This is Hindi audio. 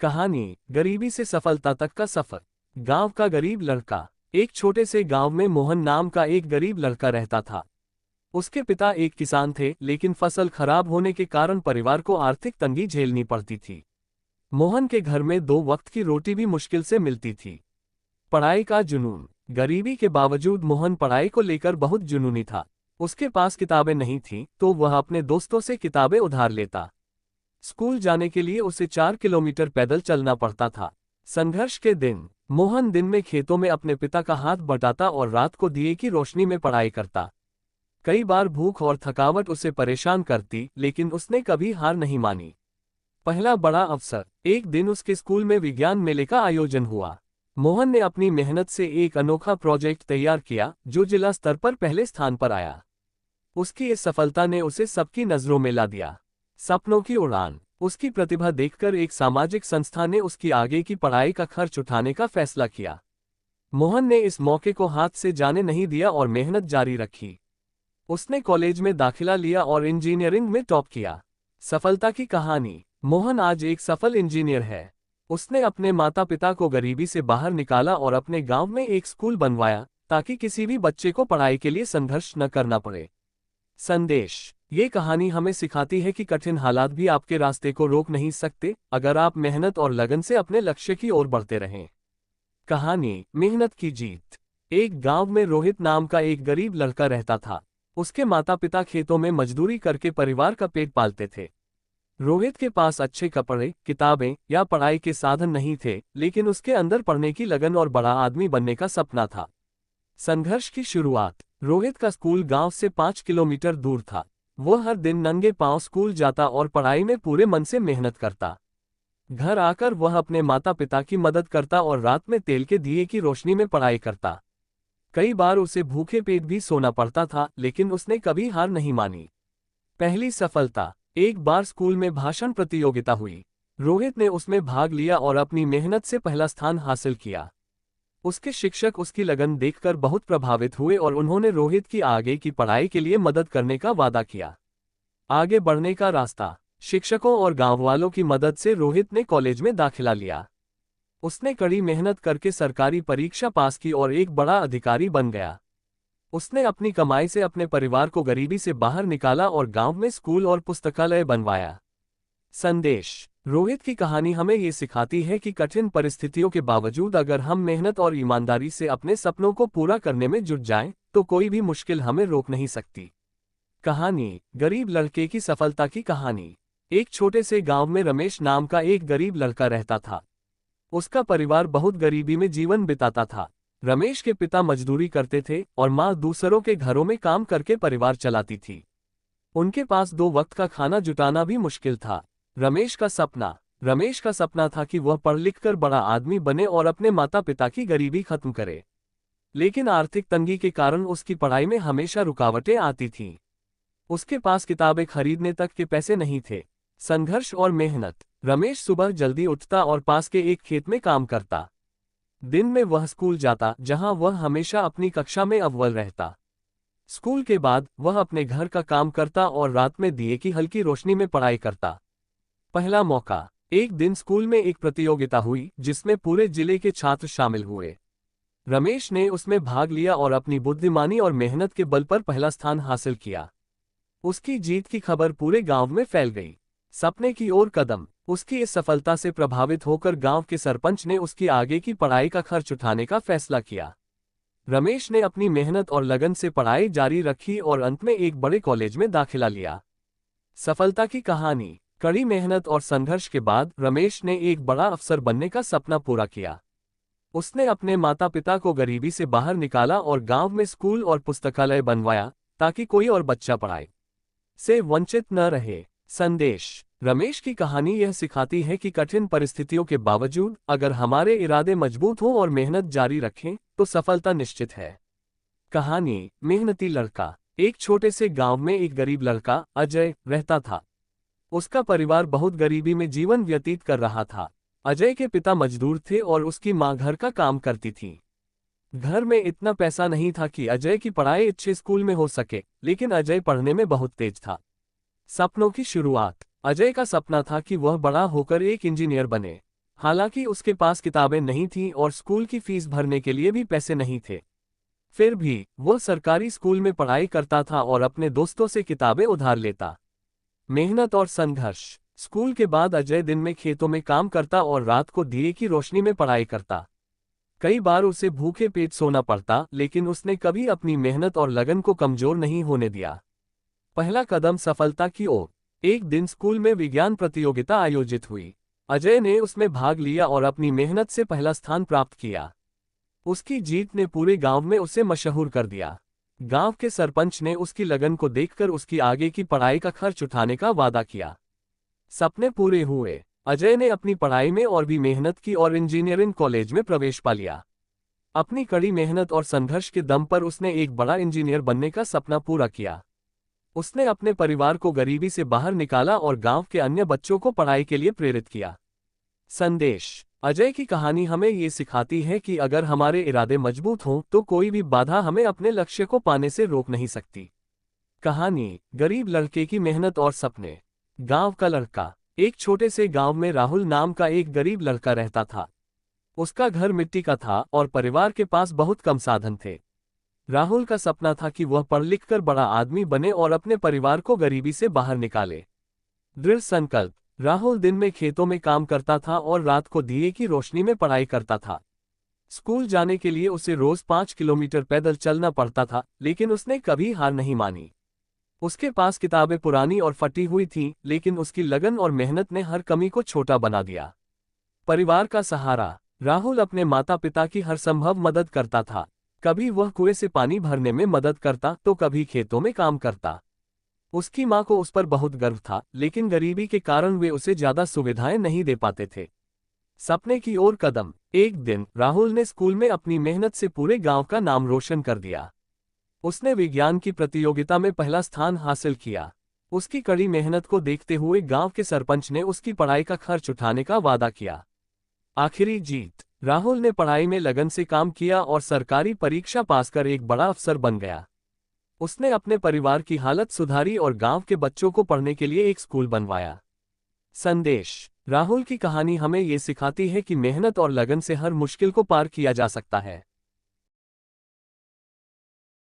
कहानी, गरीबी से सफलता तक का सफर। गांव का गरीब लड़का। एक छोटे से गांव में मोहन नाम का एक गरीब लड़का रहता था। उसके पिता एक किसान थे, लेकिन फसल खराब होने के कारण परिवार को आर्थिक तंगी झेलनी पड़ती थी। मोहन के घर में 2 वक्त की रोटी भी मुश्किल से मिलती थी। पढ़ाई का जुनून। गरीबी के बावजूद मोहन पढ़ाई को लेकर बहुत जुनूनी था। उसके पास किताबें नहीं थीं, तो वह अपने दोस्तों से किताबें उधार लेता। स्कूल जाने के लिए उसे 4 किलोमीटर पैदल चलना पड़ता था। संघर्ष के दिन। मोहन दिन में खेतों में अपने पिता का हाथ बटाता और रात को दिए की रोशनी में पढ़ाई करता। कई बार भूख और थकावट उसे परेशान करती, लेकिन उसने कभी हार नहीं मानी। पहला बड़ा अवसर। एक दिन उसके स्कूल में विज्ञान मेले का आयोजन हुआ। मोहन ने अपनी मेहनत से एक अनोखा प्रोजेक्ट तैयार किया, जो जिला स्तर पर पहले स्थान पर आया। उसकी इस सफलता ने उसे सबकी नजरों में ला दिया। सपनों की उड़ान। उसकी प्रतिभा देखकर एक सामाजिक संस्था ने उसकी आगे की पढ़ाई का खर्च उठाने का फैसला किया। मोहन ने इस मौके को हाथ से जाने नहीं दिया और मेहनत जारी रखी। उसने कॉलेज में दाखिला लिया और इंजीनियरिंग में टॉप किया। सफलता की कहानी। मोहन आज एक सफल इंजीनियर है। उसने अपने माता पिता को गरीबी से बाहर निकाला और अपने गांव में एक स्कूल बनवाया, ताकि किसी भी बच्चे को पढ़ाई के लिए संघर्ष न करना पड़े। संदेश। ये कहानी हमें सिखाती है कि कठिन हालात भी आपके रास्ते को रोक नहीं सकते, अगर आप मेहनत और लगन से अपने लक्ष्य की ओर बढ़ते रहें। कहानी, मेहनत की जीत। एक गांव में रोहित नाम का एक गरीब लड़का रहता था। उसके माता पिता खेतों में मजदूरी करके परिवार का पेट पालते थे। रोहित के पास अच्छे कपड़े, किताबें या पढ़ाई के साधन नहीं थे, लेकिन उसके अंदर पढ़ने की लगन और बड़ा आदमी बनने का सपना था। संघर्ष की शुरुआत। रोहित का स्कूल गांव से 5 किलोमीटर दूर था। वह हर दिन नंगे पांव स्कूल जाता और पढ़ाई में पूरे मन से मेहनत करता। घर आकर वह अपने माता पिता की मदद करता और रात में तेल के दिए की रोशनी में पढ़ाई करता। कई बार उसे भूखे पेट भी सोना पड़ता था, लेकिन उसने कभी हार नहीं मानी। पहली सफलता। एक बार स्कूल में भाषण प्रतियोगिता हुई। रोहित ने उसमें भाग लिया और अपनी मेहनत से पहला स्थान हासिल किया। उसके शिक्षक उसकी लगन देखकर बहुत प्रभावित हुए और उन्होंने रोहित की आगे की पढ़ाई के लिए मदद करने का वादा किया। आगे बढ़ने का रास्ता। शिक्षकों और गांव वालों की मदद से रोहित ने कॉलेज में दाखिला लिया। उसने कड़ी मेहनत करके सरकारी परीक्षा पास की और एक बड़ा अधिकारी बन गया। उसने अपनी कमाई से अपने परिवार को गरीबी से बाहर निकाला और गांव में स्कूल और पुस्तकालय बनवाया। संदेश। रोहित की कहानी हमें ये सिखाती है कि कठिन परिस्थितियों के बावजूद अगर हम मेहनत और ईमानदारी से अपने सपनों को पूरा करने में जुट जाएं, तो कोई भी मुश्किल हमें रोक नहीं सकती। कहानी, गरीब लड़के की सफलता की कहानी। एक छोटे से गांव में रमेश नाम का एक गरीब लड़का रहता था। उसका परिवार बहुत गरीबी में जीवन बिताता था। रमेश के पिता मजदूरी करते थे और माँ दूसरों के घरों में काम करके परिवार चलाती थी। उनके पास 2 वक्त का खाना जुटाना भी मुश्किल था। रमेश का सपना था कि वह पढ़ लिख कर बड़ा आदमी बने और अपने माता पिता की गरीबी खत्म करे। लेकिन आर्थिक तंगी के कारण उसकी पढ़ाई में हमेशा रुकावटें आती थीं। उसके पास किताबें खरीदने तक के पैसे नहीं थे। संघर्ष और मेहनत। रमेश सुबह जल्दी उठता और पास के एक खेत में काम करता। दिन में वह स्कूल जाता, जहां वह हमेशा अपनी कक्षा में अव्वल रहता। स्कूल के बाद वह अपने घर का काम करता और रात में दिए की हल्की रोशनी में पढ़ाई करता। पहला मौका। एक दिन स्कूल में एक प्रतियोगिता हुई, जिसमें पूरे जिले के छात्र शामिल हुए। रमेश ने उसमें भाग लिया और अपनी बुद्धिमानी और मेहनत के बल पर पहला स्थान हासिल किया। उसकी जीत की खबर पूरे गांव में फैल गई। सपने की ओर कदम। उसकी इस सफलता से प्रभावित होकर गांव के सरपंच ने उसकी आगे की पढ़ाई का खर्च उठाने का फैसला किया। रमेश ने अपनी मेहनत और लगन से पढ़ाई जारी रखी और अंत में एक बड़े कॉलेज में दाखिला लिया। सफलता की कहानी। कड़ी मेहनत और संघर्ष के बाद रमेश ने एक बड़ा अफसर बनने का सपना पूरा किया। उसने अपने माता पिता को गरीबी से बाहर निकाला और गांव में स्कूल और पुस्तकालय बनवाया, ताकि कोई और बच्चा पढ़ाई से वंचित न रहे। संदेश। रमेश की कहानी यह सिखाती है कि कठिन परिस्थितियों के बावजूद अगर हमारे इरादे मजबूत हों और मेहनत जारी रखें, तो सफलता निश्चित है। कहानी, मेहनती लड़का। एक छोटे से गांव में एक गरीब लड़का अजय रहता था। उसका परिवार बहुत गरीबी में जीवन व्यतीत कर रहा था। अजय के पिता मजदूर थे और उसकी मां घर का काम करती थी। घर में इतना पैसा नहीं था कि अजय की पढ़ाई अच्छे स्कूल में हो सके, लेकिन अजय पढ़ने में बहुत तेज था। सपनों की शुरुआत। अजय का सपना था कि वह बड़ा होकर एक इंजीनियर बने। हालांकि उसके पास किताबें नहीं थीं और स्कूल की फीस भरने के लिए भी पैसे नहीं थे। फिर भी वह सरकारी स्कूल में पढ़ाई करता था और अपने दोस्तों से किताबें उधार लेता। मेहनत और संघर्ष। स्कूल के बाद अजय दिन में खेतों में काम करता और रात को दिए की रोशनी में पढ़ाई करता। कई बार उसे भूखे पेट सोना पड़ता, लेकिन उसने कभी अपनी मेहनत और लगन को कमजोर नहीं होने दिया। पहला कदम सफलता की ओर। एक दिन स्कूल में विज्ञान प्रतियोगिता आयोजित हुई। अजय ने उसमें भाग लिया और अपनी मेहनत से पहला स्थान प्राप्त किया। उसकी जीत ने पूरे गांव में उसे मशहूर कर दिया। गांव के सरपंच ने उसकी लगन को देखकर उसकी आगे की पढ़ाई का खर्च उठाने का वादा किया। सपने पूरे हुए। अजय ने अपनी पढ़ाई में और भी मेहनत की और इंजीनियरिंग कॉलेज में प्रवेश पा लिया। अपनी कड़ी मेहनत और संघर्ष के दम पर उसने एक बड़ा इंजीनियर बनने का सपना पूरा किया। उसने अपने परिवार को गरीबी से बाहर निकाला और गांव के अन्य बच्चों को पढ़ाई के लिए प्रेरित किया। संदेश। अजय की कहानी हमें ये सिखाती है कि अगर हमारे इरादे मजबूत हों तो कोई भी बाधा हमें अपने लक्ष्य को पाने से रोक नहीं सकती। कहानी, गरीब लड़के की मेहनत और सपने। गांव का लड़का। एक छोटे से गांव में राहुल नाम का एक गरीब लड़का रहता था। उसका घर मिट्टी का था और परिवार के पास बहुत कम साधन थे। राहुल का सपना था कि वह पढ़ लिख कर बड़ा आदमी बने और अपने परिवार को गरीबी से बाहर निकाले। दृढ़ संकल्प। राहुल दिन में खेतों में काम करता था और रात को दिए की रोशनी में पढ़ाई करता था। स्कूल जाने के लिए उसे रोज 5 किलोमीटर पैदल चलना पड़ता था, लेकिन उसने कभी हार नहीं मानी। उसके पास किताबें पुरानी और फटी हुई थीं, लेकिन उसकी लगन और मेहनत ने हर कमी को छोटा बना दिया। परिवार का सहारा। राहुल अपने माता पिता की हर संभव मदद करता था। कभी वह कुएं से पानी भरने में मदद करता तो कभी खेतों में काम करता। उसकी मां को उस पर बहुत गर्व था, लेकिन गरीबी के कारण वे उसे ज्यादा सुविधाएं नहीं दे पाते थे। सपने की ओर कदम। एक दिन राहुल ने स्कूल में अपनी मेहनत से पूरे गांव का नाम रोशन कर दिया। उसने विज्ञान की प्रतियोगिता में पहला स्थान हासिल किया। उसकी कड़ी मेहनत को देखते हुए गांव के सरपंच ने उसकी पढ़ाई का खर्च उठाने का वादा किया। आखिरी जीत। राहुल ने पढ़ाई में लगन से काम किया और सरकारी परीक्षा पास कर एक बड़ा अफसर बन गया। उसने अपने परिवार की हालत सुधारी और गांव के बच्चों को पढ़ने के लिए एक स्कूल बनवाया। संदेश। राहुल की कहानी हमें ये सिखाती है कि मेहनत और लगन से हर मुश्किल को पार किया जा सकता है।